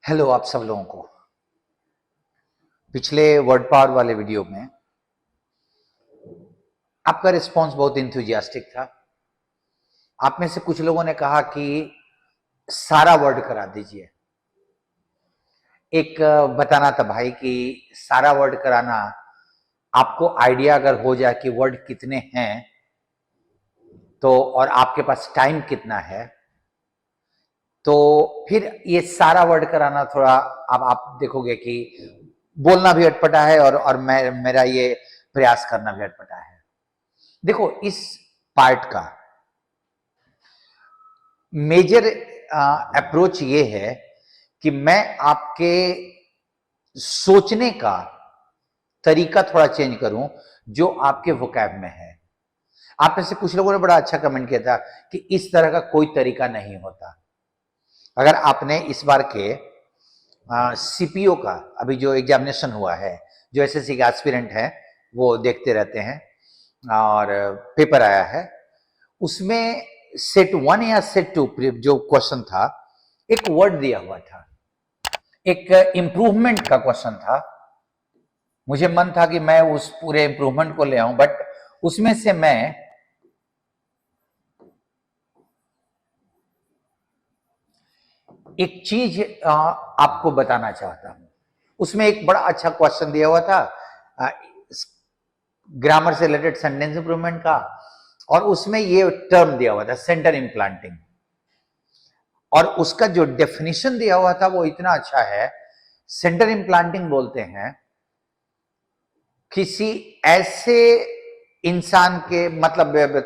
Hello आप सब लोगों को। पिछले वर्ड पावर वाले वीडियो में आपका रिस्पांस बहुत इंथुजियास्टिक था। आप में से कुछ लोगों ने कहा कि सारा वर्ड करा दीजिए। एक बताना था भाई कि सारा वर्ड कराना, आपको आइडिया अगर हो जाए कि वर्ड कितने हैं तो और आपके पास टाइम कितना है तो फिर ये सारा वर्ड कराना थोड़ा अब आप देखोगे कि बोलना भी अटपटा है और मेरा ये प्रयास करना भी अटपटा है। देखो, इस पार्ट का मेजर अप्रोच ये है कि मैं आपके सोचने का तरीका थोड़ा चेंज करूं जो आपके वोकैब में है। आप में से कुछ लोगों ने बड़ा अच्छा कमेंट किया था कि इस तरह का कोई तरीका नहीं होता। अगर आपने इस बार के सीपीओ का अभी जो एग्जामिनेशन हुआ है, जो एसएससी के एस्पिरेंट हैं वो देखते रहते हैं और पेपर आया है, उसमें सेट 1 या सेट 2 जो क्वेश्चन था, एक वर्ड दिया हुआ था, एक इंप्रूवमेंट का क्वेश्चन था। मुझे मन था कि मैं उस पूरे इंप्रूवमेंट को ले आऊं, बट उसमें से मैं एक चीज आपको बताना चाहता हूं। उसमें एक बड़ा अच्छा क्वेश्चन दिया हुआ था ग्रामर से रिलेटेड, सेंटेंस इंप्रूवमेंट का, और उसमें ये टर्म दिया हुआ था सेंटर इम्प्लांटिंग, और उसका जो डेफिनेशन दिया हुआ था वो इतना अच्छा है। सेंटर इम्प्लांटिंग बोलते हैं किसी ऐसे इंसान के मतलब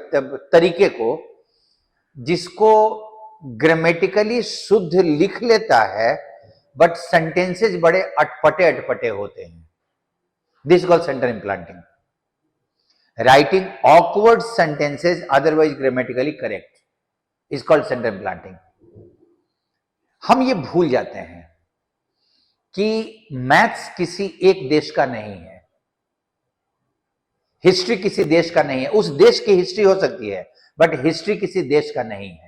तरीके को जिसको ग्रामेटिकली शुद्ध लिख लेता है बट सेंटेंसेस बड़े अटपटे अटपटे होते हैं। This called centre implanting. Writing awkward sentences otherwise grammatically correct is called centre implanting. हम ये भूल जाते हैं कि मैथ्स किसी एक देश का नहीं है, हिस्ट्री किसी देश का नहीं है। उस देश की हिस्ट्री हो सकती है बट हिस्ट्री किसी देश का नहीं है।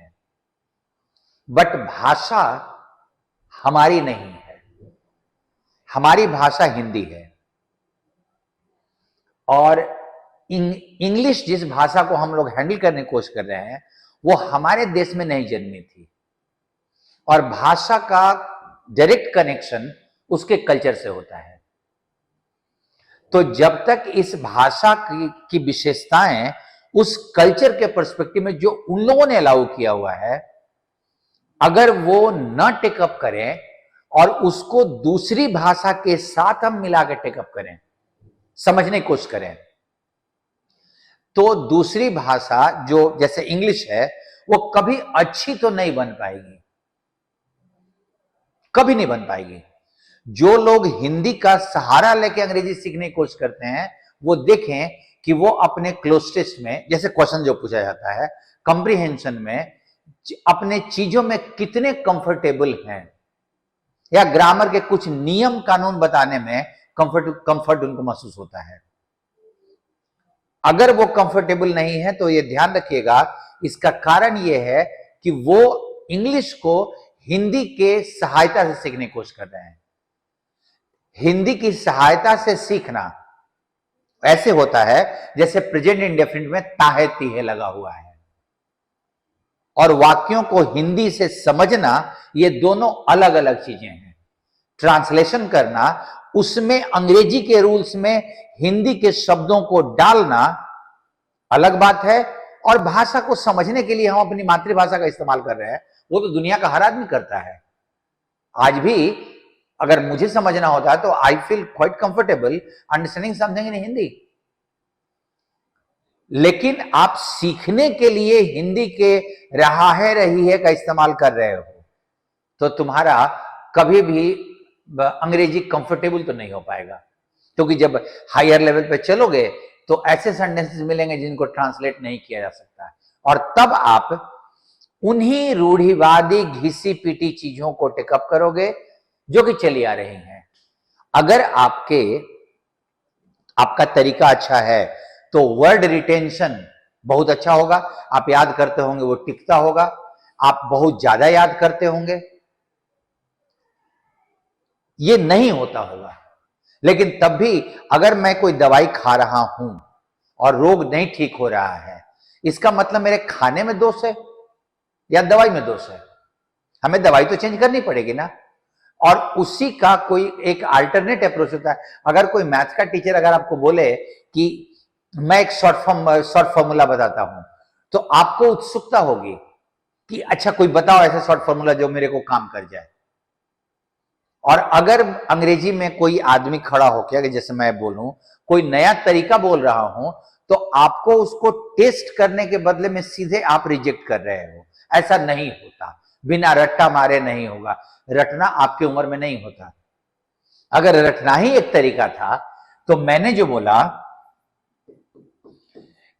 बट भाषा हमारी नहीं है, हमारी भाषा हिंदी है। और इंग्लिश जिस भाषा को हम लोग हैंडल करने की कोशिश कर रहे हैं वो हमारे देश में नहीं जन्मी थी, और भाषा का डायरेक्ट कनेक्शन उसके कल्चर से होता है। तो जब तक इस भाषा की विशेषताएं उस कल्चर के पर्सपेक्टिव में जो उन लोगों ने अलाउ किया हुआ है, अगर वो न टेकअप करें और उसको दूसरी भाषा के साथ हम मिला के टेकअप करें, समझने की कोशिश करें, तो दूसरी भाषा जो जैसे इंग्लिश है वो कभी अच्छी तो नहीं बन पाएगी, कभी नहीं बन पाएगी। जो लोग हिंदी का सहारा लेके अंग्रेजी सीखने की कोशिश करते हैं वो देखें कि वो अपने क्लोज टेस्ट में, जैसे क्वेश्चन जो पूछा जाता है कंप्रीहेंशन में, अपने चीजों में कितने कंफर्टेबल हैं, या ग्रामर के कुछ नियम कानून बताने में कंफर्ट उनको महसूस होता है। अगर वो कंफर्टेबल नहीं है तो ये ध्यान रखिएगा, इसका कारण ये है कि वो इंग्लिश को हिंदी के सहायता से सीखने की कोशिश कर रहे हैं। हिंदी की सहायता से सीखना ऐसे होता है जैसे प्रेजेंट इंडेफिनिट में ताहे तीहे लगा हुआ है, और वाक्यों को हिंदी से समझना ये दोनों अलग अलग चीजें हैं। ट्रांसलेशन करना, उसमें अंग्रेजी के रूल्स में हिंदी के शब्दों को डालना अलग बात है, और भाषा को समझने के लिए हम अपनी मातृभाषा का इस्तेमाल कर रहे हैं, वो तो दुनिया का हर आदमी करता है। आज भी अगर मुझे समझना होता है तो I feel quite comfortable understanding something in Hindi. लेकिन आप सीखने के लिए हिंदी के रहा है रही है का इस्तेमाल कर रहे हो तो तुम्हारा कभी भी अंग्रेजी कंफर्टेबल तो नहीं हो पाएगा, क्योंकि जब हायर लेवल पे चलोगे तो ऐसे सेंटेंसेस मिलेंगे जिनको ट्रांसलेट नहीं किया जा सकता, और तब आप उन्हीं रूढ़िवादी घिसी पीटी चीजों को टेकअप करोगे जो कि चली आ रही हैं। अगर आपका तरीका अच्छा है तो वर्ड रिटेंशन बहुत अच्छा होगा, आप याद करते होंगे, वो टिकता होगा, आप बहुत ज्यादा याद करते होंगे। ये नहीं होता होगा। लेकिन तब भी अगर मैं कोई दवाई खा रहा हूं और रोग नहीं ठीक हो रहा है, इसका मतलब मेरे खाने में दोष है या दवाई में दोष है? हमें दवाई तो चेंज करनी पड़ेगी ना। और उसी का कोई एक अल्टरनेट अप्रोच होता है। अगर कोई मैथ का टीचर अगर आपको बोले कि मैं एक शॉर्ट फॉर्मूला बताता हूं, तो आपको उत्सुकता होगी कि अच्छा कोई बताओ ऐसा शॉर्ट फॉर्मूला जो मेरे को काम कर जाए। और अगर अंग्रेजी में कोई आदमी खड़ा होकर, जैसे मैं बोलूं, कोई नया तरीका बोल रहा हूं, तो आपको उसको टेस्ट करने के बदले में सीधे आप रिजेक्ट कर रहे हो। ऐसा नहीं होता, बिना रट्टा मारे नहीं होगा। रटना आपकी उम्र में नहीं होता। अगर रटना ही एक तरीका था, तो मैंने जो बोला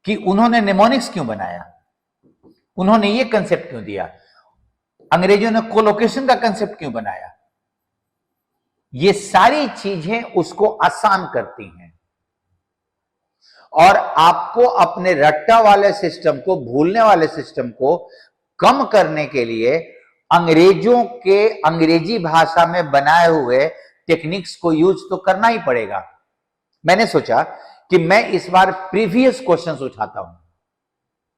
कि उन्होंने निमोनिक्स क्यों बनाया, उन्होंने ये कंसेप्ट क्यों दिया, अंग्रेजों ने कोलोकेशन का कंसेप्ट क्यों बनाया, ये सारी चीजें उसको आसान करती हैं। और आपको अपने रट्टा वाले सिस्टम को, भूलने वाले सिस्टम को कम करने के लिए अंग्रेजों के अंग्रेजी भाषा में बनाए हुए टेक्निक्स को यूज तो करना ही पड़ेगा। मैंने सोचा कि मैं इस बार प्रीवियस क्वेश्चंस उठाता हूं,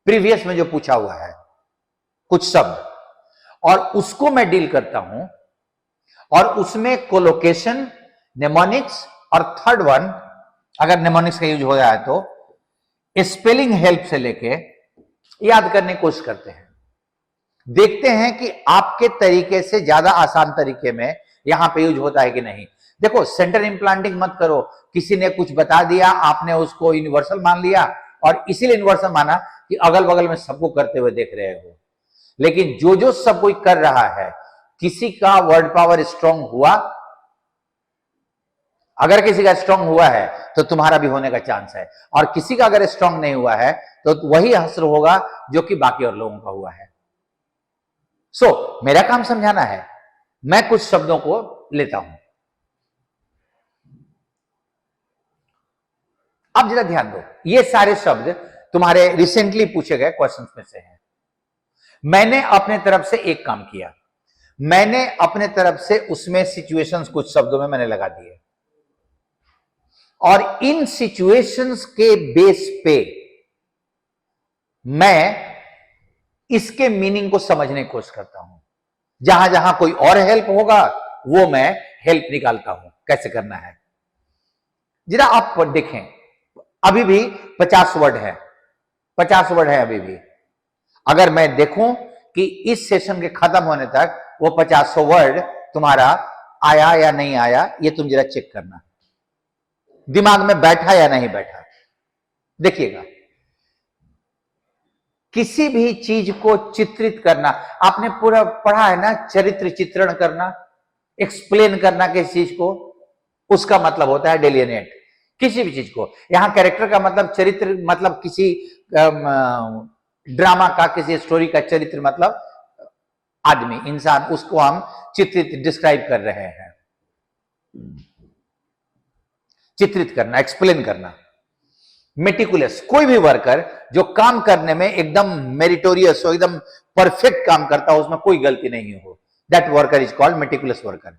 प्रीवियस में जो पूछा हुआ है कुछ शब्द, और उसको मैं डील करता हूं। और उसमें कोलोकेशन, नेमोनिक्स, और थर्ड वन अगर नेमोनिक्स का यूज हो रहा है तो स्पेलिंग हेल्प से लेके याद करने की कोशिश करते हैं। देखते हैं कि आपके तरीके से ज्यादा आसान तरीके में यहां पे यूज होता है कि नहीं। देखो, सेंटर इम्प्लांटिंग मत करो। किसी ने कुछ बता दिया, आपने उसको यूनिवर्सल मान लिया, और इसीलिए यूनिवर्सल माना कि अगल बगल में सबको करते हुए देख रहे हो। लेकिन जो जो सब कोई कर रहा है, किसी का वर्ड पावर स्ट्रांग हुआ, अगर किसी का स्ट्रांग हुआ है तो तुम्हारा भी होने का चांस है, और किसी का अगर स्ट्रांग नहीं हुआ है तो वही हश्र होगा जो कि बाकी और लोगों का हुआ है। मेरा काम समझाना है। मैं कुछ शब्दों को लेता हूं। अब जरा ध्यान दो, ये सारे शब्द तुम्हारे रिसेंटली पूछे गए क्वेश्चंस में से हैं। मैंने अपने तरफ से एक काम किया, मैंने अपने तरफ से उसमें सिचुएशंस कुछ शब्दों में मैंने लगा दिए, और इन सिचुएशंस के बेस पे मैं इसके मीनिंग को समझने की कोशिश करता हूं। जहां जहां कोई और हेल्प होगा वो मैं हेल्प निकालता हूं, कैसे करना है। जरा आप देखें, अभी भी 50 वर्ड है, 50 वर्ड है अभी भी। अगर मैं देखूं कि इस सेशन के खत्म होने तक वो 50 वर्ड तुम्हारा आया या नहीं आया, ये तुम जरा चेक करना, दिमाग में बैठा या नहीं बैठा। देखिएगा, किसी भी चीज को चित्रित करना, आपने पूरा पढ़ा है ना, चरित्र चित्रण करना, एक्सप्लेन करना किसी चीज को, उसका मतलब होता है डेलिनेट। किसी भी चीज को, यहां कैरेक्टर का मतलब चरित्र, मतलब किसी ड्रामा का, किसी स्टोरी का चरित्र मतलब आदमी, इंसान, उसको हम चित्रित, डिस्क्राइब कर रहे हैं। चित्रित करना, एक्सप्लेन करना। मेटिकुलस, कोई भी वर्कर जो काम करने में एकदम मेरिटोरियस हो, एकदम परफेक्ट काम करता हो, उसमें कोई गलती नहीं हो, that worker is called meticulous worker.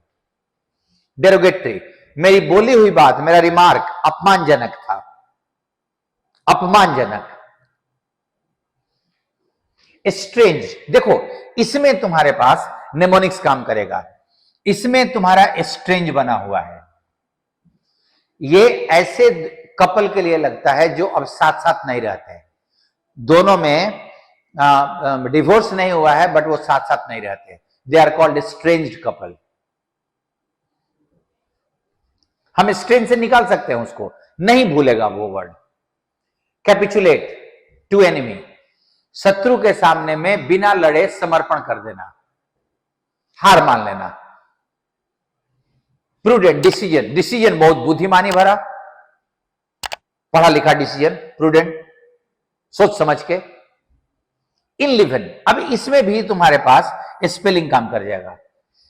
Derogatory, मेरी बोली हुई बात, मेरा रिमार्क अपमानजनक था, अपमानजनक। स्ट्रेंज, देखो इसमें तुम्हारे पास नेमोनिक्स काम करेगा, इसमें तुम्हारा स्ट्रेंज बना हुआ है। ये ऐसे कपल के लिए लगता है जो अब साथ साथ नहीं रहते हैं, दोनों में डिवोर्स नहीं हुआ है बट वो साथ साथ नहीं रहते, दे आर कॉल्ड स्ट्रेंज्ड कपल। हम स्ट्रेंज से निकाल सकते हैं उसको, नहीं भूलेगा वो वर्ड। कैपिचुलेट टू एनिमी, शत्रु के सामने में बिना लड़े समर्पण कर देना, हार मान लेना। प्रूडेंट, डिसीजन, डिसीजन बहुत बुद्धिमानी भरा, पढ़ा लिखा डिसीजन, प्रूडेंट, सोच समझ के। इन लिवन, अब इसमें भी तुम्हारे पास स्पेलिंग काम कर जाएगा।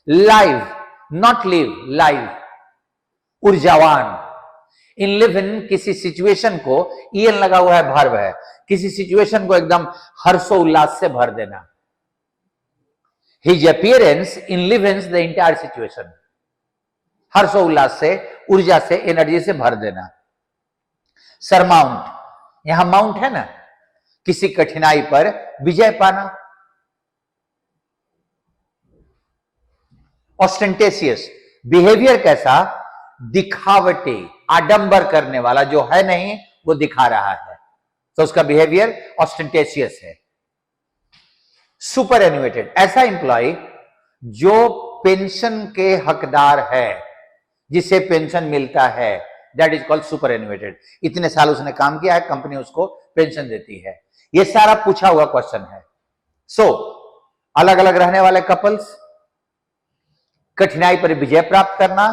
लाइव, नॉट लिव, लाइव, ऊर्जावान। इन लिवन, किसी सिचुएशन को, ईएन लगा हुआ है, वर्ब है, किसी सिचुएशन को एकदम हर्षोल्लास से भर देना। His appearance in livens the entire situation, हर्षोल्लास से, ऊर्जा से, एनर्जी से भर देना। सरमाउंट, यहां माउंट है ना, किसी कठिनाई पर विजय पाना। ऑस्टेंटेशियस, बिहेवियर कैसा, दिखावटी, आडंबर करने वाला, जो है नहीं वो दिखा रहा है, तो उसका बिहेवियर ऑस्टेंटेशियस है। सुपर एन्युएटेड, ऐसा इंप्लॉय जो पेंशन के हकदार है, जिसे पेंशन मिलता है, दैट इज कॉल्ड सुपर एन्युएटेड। इतने साल उसने काम किया है, कंपनी उसको पेंशन देती है। ये सारा पूछा हुआ क्वेश्चन है। सो अलग अलग रहने वाले कपल्स, कठिनाई पर विजय प्राप्त करना,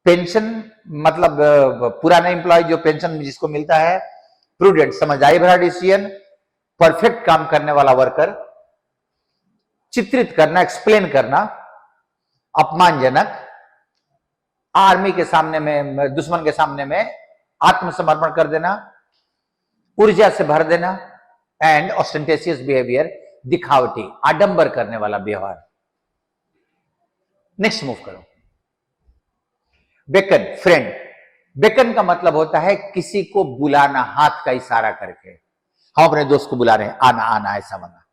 पेंशन मतलब पुराना एम्प्लॉय जो पेंशन जिसको मिलता है, प्रूडेंट, समझदारी भरा डिसीजन, परफेक्ट काम करने वाला वर्कर, चित्रित करना, एक्सप्लेन करना, अपमानजनक, आर्मी के सामने में, दुश्मन के सामने में आत्मसमर्पण कर देना, ऊर्जा से भर देना, एंड ऑस्टेंटेशियस बिहेवियर, दिखावटी, आडंबर करने वाला व्यवहार। नेक्स्ट मूव करो। Beckon, friend. बेकन का मतलब होता है किसी को बुलाना, हाथ का इशारा करके। हम अपने दोस्त को बुला रहे हैं, आना आना, ऐसा बना।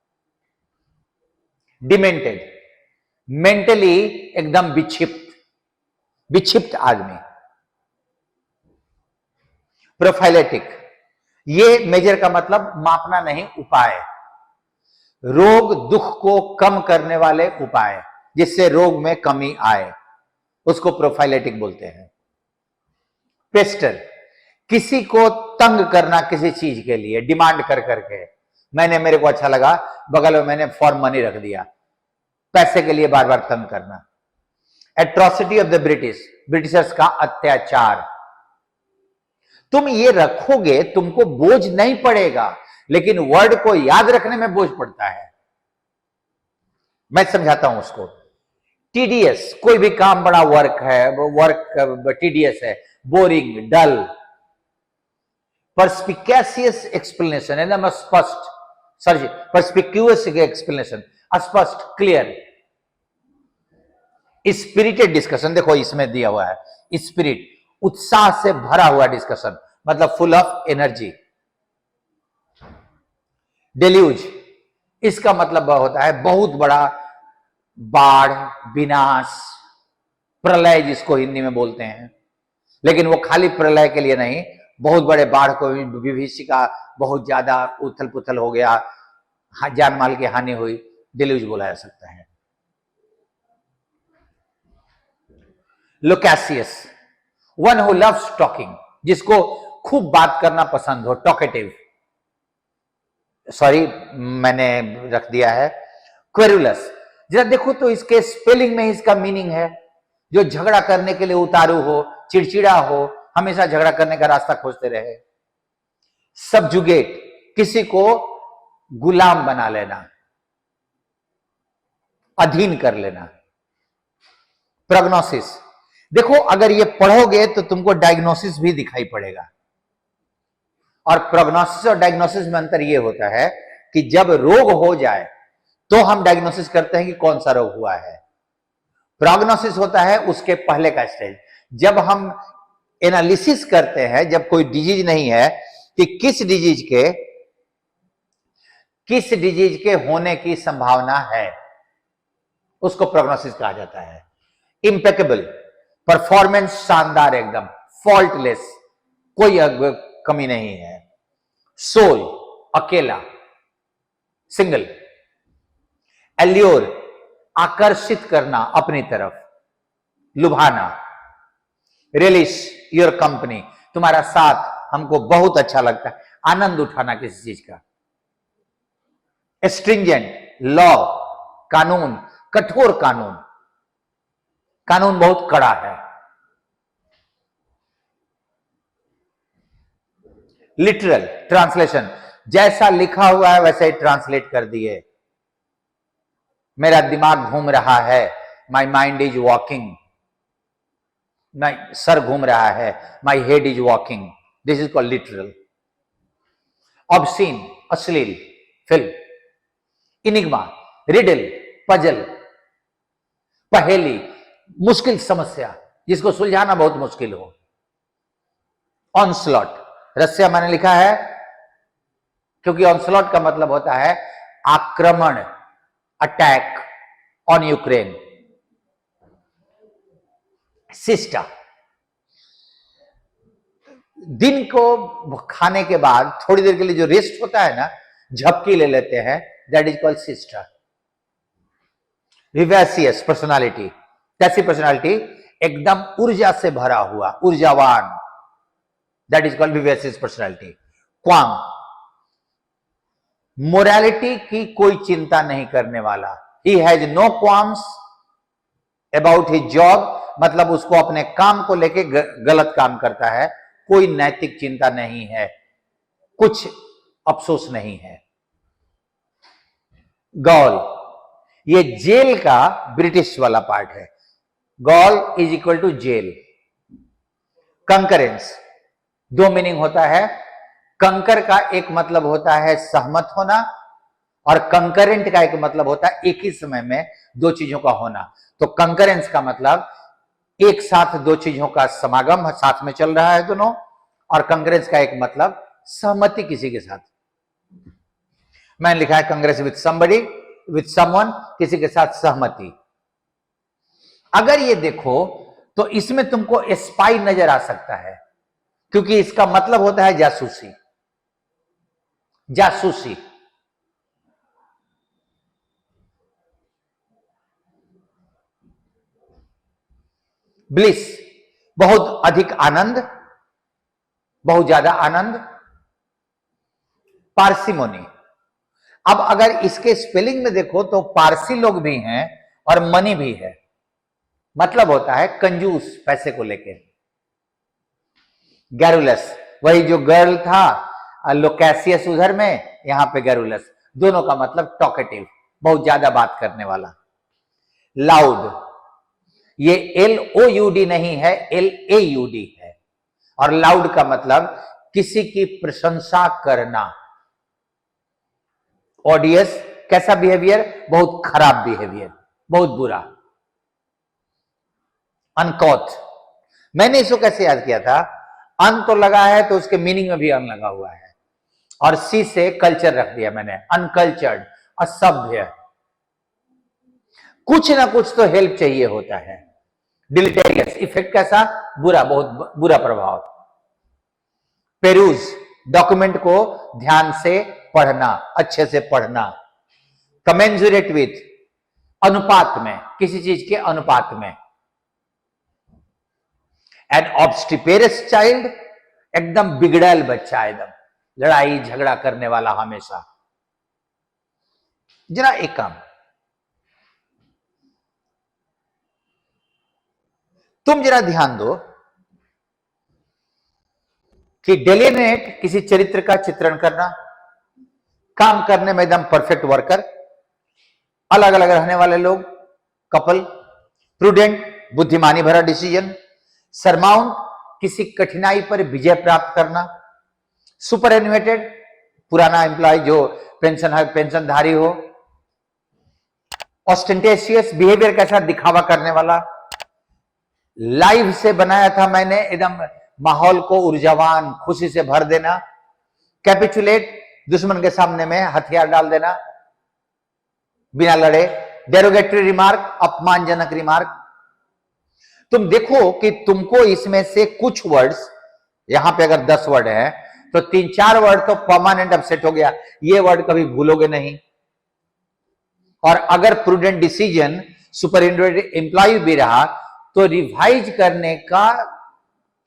डिमेंटेड, मेंटली एकदम विक्षिप्त, विक्षिप्त आदमी। प्रोफाइलेटिक, ये मेजर का मतलब मापना नहीं, उपाय, रोग दुख को कम करने वाले उपाय, जिससे रोग में कमी आए, उसको प्रोफाइलेटिक बोलते हैं। पेस्टर, किसी को तंग करना किसी चीज के लिए, डिमांड कर करके, मेरे को अच्छा लगा, बगल में मैंने फॉर मनी रख दिया, पैसे के लिए बार बार तंग करना। Atrocity of the British, Britishers का अत्याचार। तुम ये रखोगे, तुमको बोझ नहीं पड़ेगा, लेकिन वर्ड को याद रखने में बोझ पड़ता है। मैं समझाता हूं उसको। टीडीएस, कोई भी काम बड़ा वर्क है, वो वर्क टीडीएस है, बोरिंग, डल। परस्पिकेशियस एक्सप्लेनेशन, एकदम स्पष्ट, सॉरी, परस्पिक्यूअस एक्सप्लेनेशन, स्पष्ट, क्लियर। स्पिरिटेड डिस्कशन, देखो इसमें दिया हुआ है स्पिरिट, उत्साह से भरा हुआ डिस्कशन, मतलब फुल ऑफ एनर्जी। डेल्यूज, इसका मतलब होता है बहुत बड़ा बाढ़, विनाश, प्रलय जिसको हिंदी में बोलते हैं, लेकिन वो खाली प्रलय के लिए नहीं, बहुत बड़े बाढ़ को, विभीषिका, बहुत ज्यादा उथल पुथल हो गया, जान माल की हानि हुई, डेल्यूज बोला जा सकता है। Loquacious, one who loves talking, जिसको खूब बात करना पसंद हो, टॉकेटिव, सॉरी मैंने रख दिया है क्वेरुलस। जरा देखो तो इसके स्पेलिंग में इसका मीनिंग है, जो झगड़ा करने के लिए उतारू हो, चिड़चिड़ा हो, हमेशा झगड़ा करने का रास्ता खोजते रहे। सबजुगेट, किसी को गुलाम बना लेना, अधीन कर लेना। प्रोग्नोसिस, देखो अगर ये पढ़ोगे तो तुमको डायग्नोसिस भी दिखाई पड़ेगा, और प्रोग्नोसिस और डायग्नोसिस में अंतर ये होता है कि जब रोग हो जाए तो हम डायग्नोसिस करते हैं कि कौन सा रोग हुआ है। प्रोग्नोसिस होता है उसके पहले का स्टेज, जब हम एनालिसिस करते हैं, जब कोई डिजीज नहीं है, कि किस डिजीज के होने की संभावना है, उसको प्रोग्नोसिस कहा जाता है। इम्पेकेबल, परफॉर्मेंस शानदार, एकदम फॉल्टलेस, कोई कमी नहीं है। सोल, अकेला, सिंगल। एल्योर, आकर्षित करना अपनी तरफ, लुभाना। रिलिश, योर कंपनी, तुम्हारा साथ हमको बहुत अच्छा लगता है, आनंद उठाना किसी चीज का। स्ट्रिंजेंट, लॉ, कानून, कठोर कानून, कानून बहुत कड़ा है। लिटरल, ट्रांसलेशन, जैसा लिखा हुआ है वैसे ही ट्रांसलेट कर दिए। मेरा दिमाग घूम रहा है, my mind is walking, sir घूम रहा है, my head is walking, this is called literal. Obscene, अश्लील, फिल्म। इनिग्मा, रिडल, पजल, पहेली, मुश्किल समस्या जिसको सुलझाना बहुत मुश्किल हो। ऑनस्लॉट, रसिया मैंने लिखा है क्योंकि ऑनस्लॉट का मतलब होता है आक्रमण, अटैक ऑन यूक्रेन। सिस्टा, दिन को खाने के बाद थोड़ी देर के लिए जो रेस्ट होता है ना, झपकी ले लेते हैं, that is called siesta. Vivacious personality, कैसी पर्सनालिटी? एकदम ऊर्जा से भरा हुआ, ऊर्जावान, that is called vivacious personality. Qualm, morality की कोई चिंता नहीं करने वाला, he has no qualms about his job, मतलब उसको अपने काम को लेके गलत काम करता है, कोई नैतिक चिंता नहीं है, कुछ अफसोस नहीं है। गॉल, ये जेल का ब्रिटिश वाला पार्ट है। Gaol is equal to jail. Concurrence, दो मीनिंग होता है। कंकर का एक मतलब होता है सहमत होना, और कंकरेंट का एक मतलब होता है एक ही समय में दो चीजों का होना। तो कंकरेंस का मतलब एक साथ दो चीजों का समागम, साथ में चल रहा है दोनों, और कंकरेंस का एक मतलब सहमति किसी के साथ। मैंने लिखा है Congress with somebody, with someone, किसी के साथ सहमति। अगर ये देखो तो इसमें तुमको स्पाई नजर आ सकता है, क्योंकि इसका मतलब होता है जासूसी। जासूसी, ब्लिस, बहुत अधिक आनंद, बहुत ज्यादा आनंद। पार्सिमोनी, अब अगर इसके स्पेलिंग में देखो तो पारसी लोग भी हैं और मनी भी है, मतलब होता है कंजूस पैसे को लेके। गैरुलस, वही जो गर्ल था लोकेसियस उधर में, यहां पे गैरुलस, दोनों का मतलब टॉकेटिव, बहुत ज्यादा बात करने वाला। लाउड, ये LOUD नहीं है, LAUD है, और लाउड का मतलब किसी की प्रशंसा करना। ऑडियस, कैसा बिहेवियर? बहुत खराब बिहेवियर, बहुत बुरा। अनकॉथ, मैंने इसको कैसे याद किया था? अन तो लगा है तो उसके मीनिंग में भी अन लगा हुआ है, और सी से कल्चर रख दिया मैंने, अनकल्चर्ड, असभ्य। कुछ ना कुछ तो हेल्प चाहिए होता है। डिलिटेरियस, इफेक्ट कैसा? बुरा, बहुत बुरा प्रभाव। पेरूज, डॉक्यूमेंट को ध्यान से पढ़ना, अच्छे से पढ़ना। कमेंजुरेट विथ, अनुपात में, किसी चीज के अनुपात में। एन ऑब्स्टिपेरस चाइल्ड, एकदम बिगड़ैल बच्चा, एकदम लड़ाई झगड़ा करने वाला हमेशा। जरा एक काम, तुम जरा ध्यान दो कि डेलिनेट किसी चरित्र का चित्रण करना, काम करने में एकदम परफेक्ट वर्कर, अलग अलग रहने वाले लोग, कपल। प्रूडेंट, बुद्धिमानी भरा डिसीजन। सरमाउंट, किसी कठिनाई पर विजय प्राप्त करना। सुपर एनिमेटेड, पुराना एम्प्लॉय जो पेंशनधारी हो। ऑस्टेंटेशियस, बिहेवियर कैसा? दिखावा करने वाला। लाइव से बनाया था मैंने, एकदम माहौल को ऊर्जावान, खुशी से भर देना। कैपिचुलेट, दुश्मन के सामने में हथियार डाल देना बिना लड़े। डेरोगेटरी रिमार्क, अपमानजनक रिमार्क। तुम देखो कि तुमको इसमें से कुछ वर्ड्स, यहां पे अगर 10 वर्ड हैं तो 3-4 वर्ड तो परमानेंट अपसेट हो गया, ये वर्ड कभी भूलोगे नहीं। और अगर प्रूडेंट डिसीजन, सुपर एम्प्लॉय भी रहा तो रिवाइज करने का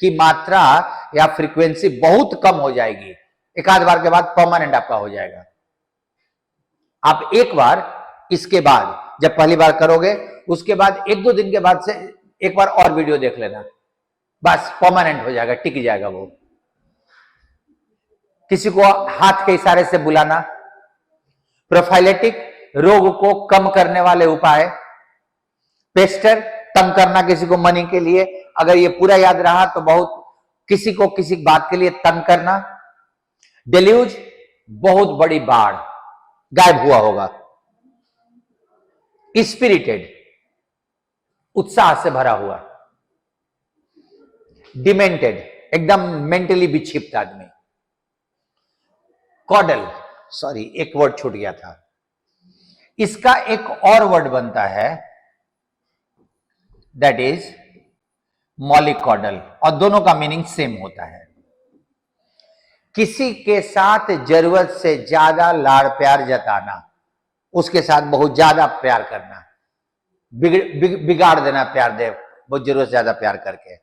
की मात्रा या फ्रीक्वेंसी बहुत कम हो जाएगी, एक आध बार के बाद परमानेंट आपका हो जाएगा। आप एक बार इसके बाद जब पहली बार करोगे, उसके बाद 1-2 दिन के बाद से एक बार और वीडियो देख लेना, बस परमानेंट हो जाएगा, टिक जाएगा वो। किसी को हाथ के इशारे से बुलाना। प्रोफाइलेटिक, रोग को कम करने वाले उपाय। पेस्टर, तंग करना किसी को मनी के लिए, अगर ये पूरा याद रहा तो बहुत, किसी को किसी बात के लिए तंग करना। डेल्यूज, बहुत बड़ी बाढ़, गायब हुआ होगा। स्पिरिटेड, उत्साह से भरा हुआ, डिमेंटेड, एकदम मेंटली विक्षिप्त आदमी। कॉडल, सॉरी एक वर्ड छूट गया था, इसका एक और वर्ड बनता है, दैट इज मॉलिकॉडल, और दोनों का मीनिंग सेम होता है। किसी के साथ जरूरत से ज्यादा लाड़ प्यार जताना, उसके साथ बहुत ज्यादा प्यार करना, बिगाड़ देना प्यार दे बहुत जरूरत से ज्यादा प्यार करके।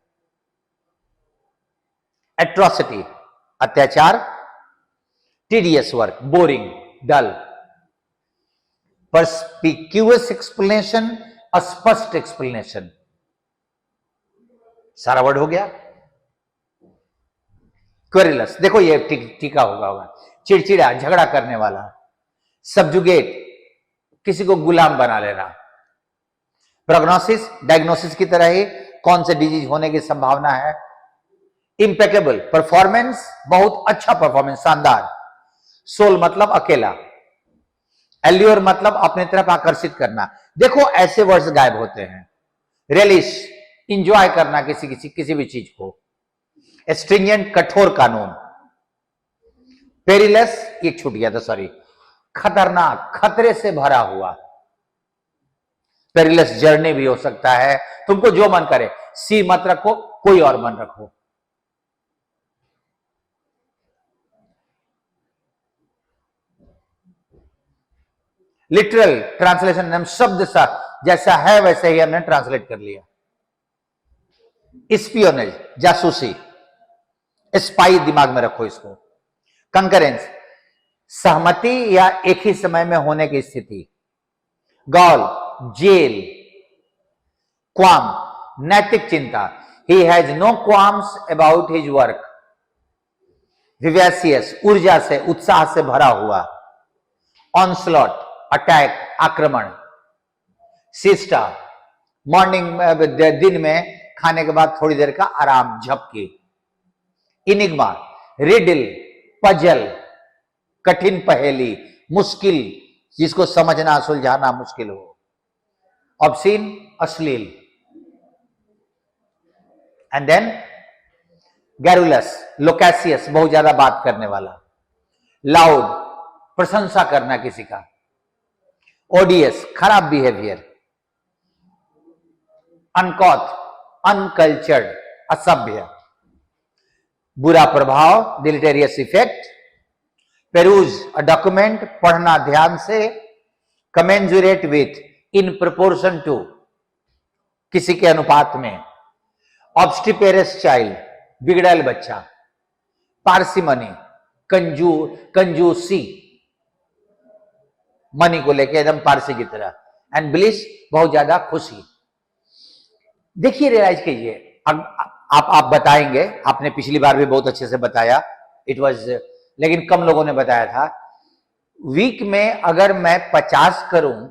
एट्रोसिटी, अत्याचार। टीडियस वर्क, बोरिंग, डल। परस्पिक्यूअस एक्सप्लेनेशन, अस्पष्ट एक्सप्लेनेशन। सारा वर्ड हो गया। क्वेरिलस, देखो ये टीका होगा, चिड़चिड़ा, झगड़ा करने वाला। सब्जुगेट, किसी को गुलाम बना लेना। प्रोग्नोसिस, डायग्नोसिस की तरह ही कौन से डिजीज होने की संभावना है। इम्पेकेबल, परफॉर्मेंस, बहुत अच्छा परफॉर्मेंस, शानदार। सोल मतलब अकेला। एल्योर मतलब अपने तरफ आकर्षित करना। देखो ऐसे वर्ड्स गायब होते हैं। रेलिश, इंजॉय करना किसी भी चीज को। स्ट्रिंजेंट, कठोर कानून। पेरिलस, एक छूट गया था, सॉरी, खतरनाक, खतरे से भरा हुआ। पेरिलस जर्नी भी हो सकता है, तुमको जो मन करे। सी मत रखो, कोई और मन रखो। लिटरल ट्रांसलेशन, हम शब्द सा जैसा है वैसे ही हमने ट्रांसलेट कर लिया। स्पियोनेज, जासूसी। स्पाई, दिमाग में रखो इसको। कंकरेंस, सहमति या एक ही समय में होने की स्थिति। Gall, jail. क्वाम, नैतिक चिंता। He has no qualms about his work. Vivacious, ऊर्जा से, उत्साह से भरा हुआ। ऑनस्लॉट, अटैक, आक्रमण। सिस्टा, मॉर्निंग, दिन में खाने के बाद थोड़ी देर का आराम, झपकी। इनिग्मा, रिडल, पजल, कठिन पहेली, मुश्किल, जिसको समझना सुलझाना मुश्किल हो। ऑब्सीन, अश्लील। एंड देन गैरुलस, लोकेसियस, बहुत ज्यादा बात करने वाला। लाउड, प्रशंसा करना किसी का। ओडियस, खराब बिहेवियर। अनकॉथ, अनकल्चर्ड, असभ्य। बुरा प्रभाव, डिलीटेरियस इफेक्ट। पेरूज, अ डॉक्यूमेंट, पढ़ना ध्यान से। कमेंजुरेट विथ, इन प्रोपोर्शन टू, किसी के अनुपात में। ऑब्स्टिपेरस चाइल्ड, बिगड़ैल बच्चा। पार्सिमनी, कंजूसी, मनी को लेके एकदम पारसी की तरह। एंड ब्लिस, बहुत ज्यादा खुशी। देखिए, रियलाइज कीजिए, अब आप बताएंगे, आपने पिछली बार भी बहुत अच्छे से बताया, इट वाज, लेकिन कम लोगों ने बताया था। वीक में अगर मैं 50 करूं,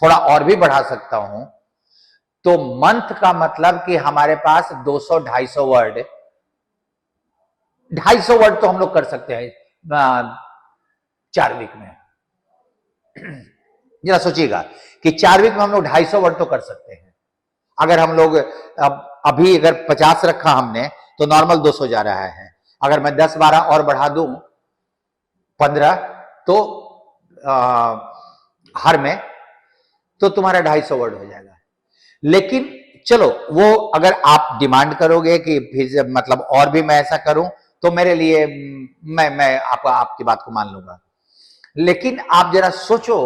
थोड़ा और भी बढ़ा सकता हूं, तो मंथ का मतलब कि हमारे पास 200-250 वर्ड, 250 वर्ड तो हम लोग कर सकते हैं 4 वीक में। जरा सोचिएगा कि 4 वीक में हम लोग 250 वर्ड तो कर सकते हैं। अगर हम लोग अभी अगर 50 रखा हमने, तो नॉर्मल 200 जा रहा है। अगर मैं 10-12 और बढ़ा दूं, 15, तो हर में, तो तुम्हारा 250 वर्ड हो जाएगा। लेकिन चलो, वो अगर आप डिमांड करोगे कि फिर मतलब और भी मैं ऐसा करूं, तो मेरे लिए मैं आपकी बात को मान लूंगा। लेकिन आप जरा सोचो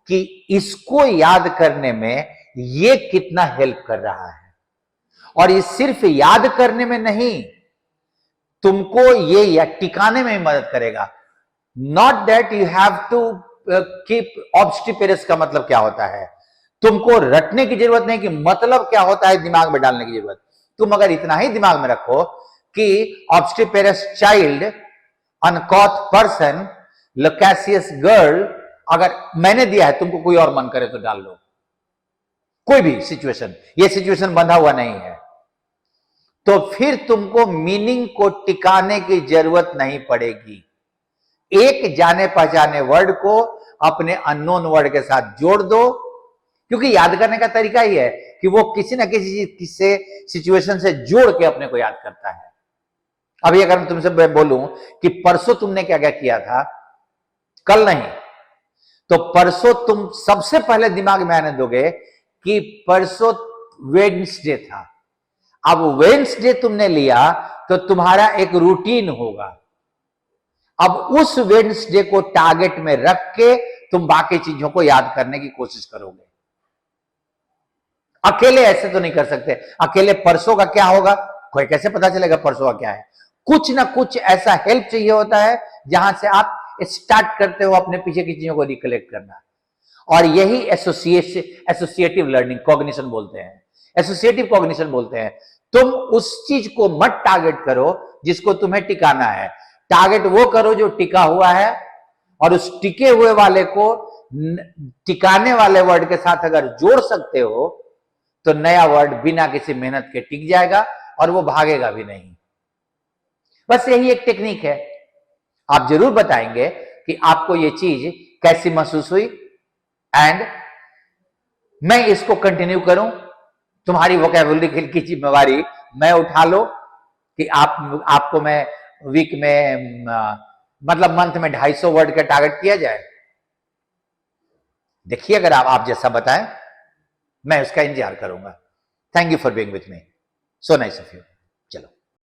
कि इसको याद करने में ये कितना हेल्प कर रहा है। और ये सिर्फ याद करने में नहीं, तुमको ये या टिकाने में मदद करेगा। Not that you have to keep. Obstreperous का मतलब क्या होता है, तुमको रटने की जरूरत नहीं कि मतलब क्या होता है, दिमाग में डालने की जरूरत। तुम अगर इतना ही दिमाग में रखो कि ऑब्स्टिपेरस चाइल्ड, अनकॉथ पर्सन, लोकेसियस गर्ल, अगर मैंने दिया है, तुमको कोई और मन करे तो डाल लो। कोई भी सिचुएशन, ये सिचुएशन बंधा हुआ नहीं है, तो फिर तुमको मीनिंग को टिकाने की जरूरत नहीं पड़ेगी। एक जाने पहचाने वर्ड को अपने अननोन वर्ड के साथ जोड़ दो, क्योंकि याद करने का तरीका ही है कि वो किसी ना किसी से सिचुएशन से जोड़ के अपने को याद करता है। अभी अगर मैं तुमसे बोलूं कि परसों तुमने क्या क्या किया था, कल नहीं, तो परसों तुम सबसे पहले दिमाग में आने दोगे कि परसों वेडनेसडे था। अब वेडनेसडे तुमने लिया तो तुम्हारा एक रूटीन होगा। अब उस वेडनेसडे को टारगेट में रख के तुम बाकी चीजों को याद करने की कोशिश करोगे। अकेले ऐसे तो नहीं कर सकते। अकेले परसों का क्या होगा, कोई कैसे पता चलेगा परसों का क्या है। कुछ ना कुछ ऐसा हेल्प चाहिए होता है जहां से आप स्टार्ट करते हो अपने पीछे की चीजों को रिकलेक्ट करना। और यही एसोसिएटिव लर्निंग कॉग्निशन बोलते हैं, एसोसिएटिव कॉग्निशन बोलते हैं। तुम उस चीज को मत टारगेट करो जिसको तुम्हें टिकाना है, टारगेट वो करो जो टिका हुआ है। और उस टिके हुए वाले को टिकाने वाले वर्ड के साथ अगर जोड़ सकते हो तो नया वर्ड बिना किसी मेहनत के टिक जाएगा और वो भागेगा भी नहीं। बस यही एक टेक्निक है। आप जरूर बताएंगे कि आपको ये चीज कैसी महसूस हुई, एंड मैं इसको कंटिन्यू करूं। तुम्हारी वोकैबुलरी की जिम्मेवारी मैं उठा लो कि आपको मैं वीक में मतलब मंथ में 250 वर्ड का टारगेट किया जाए। देखिए, अगर आप जैसा बताएं मैं उसका इंतजार करूंगा। Thank you for being with me, so nice of you.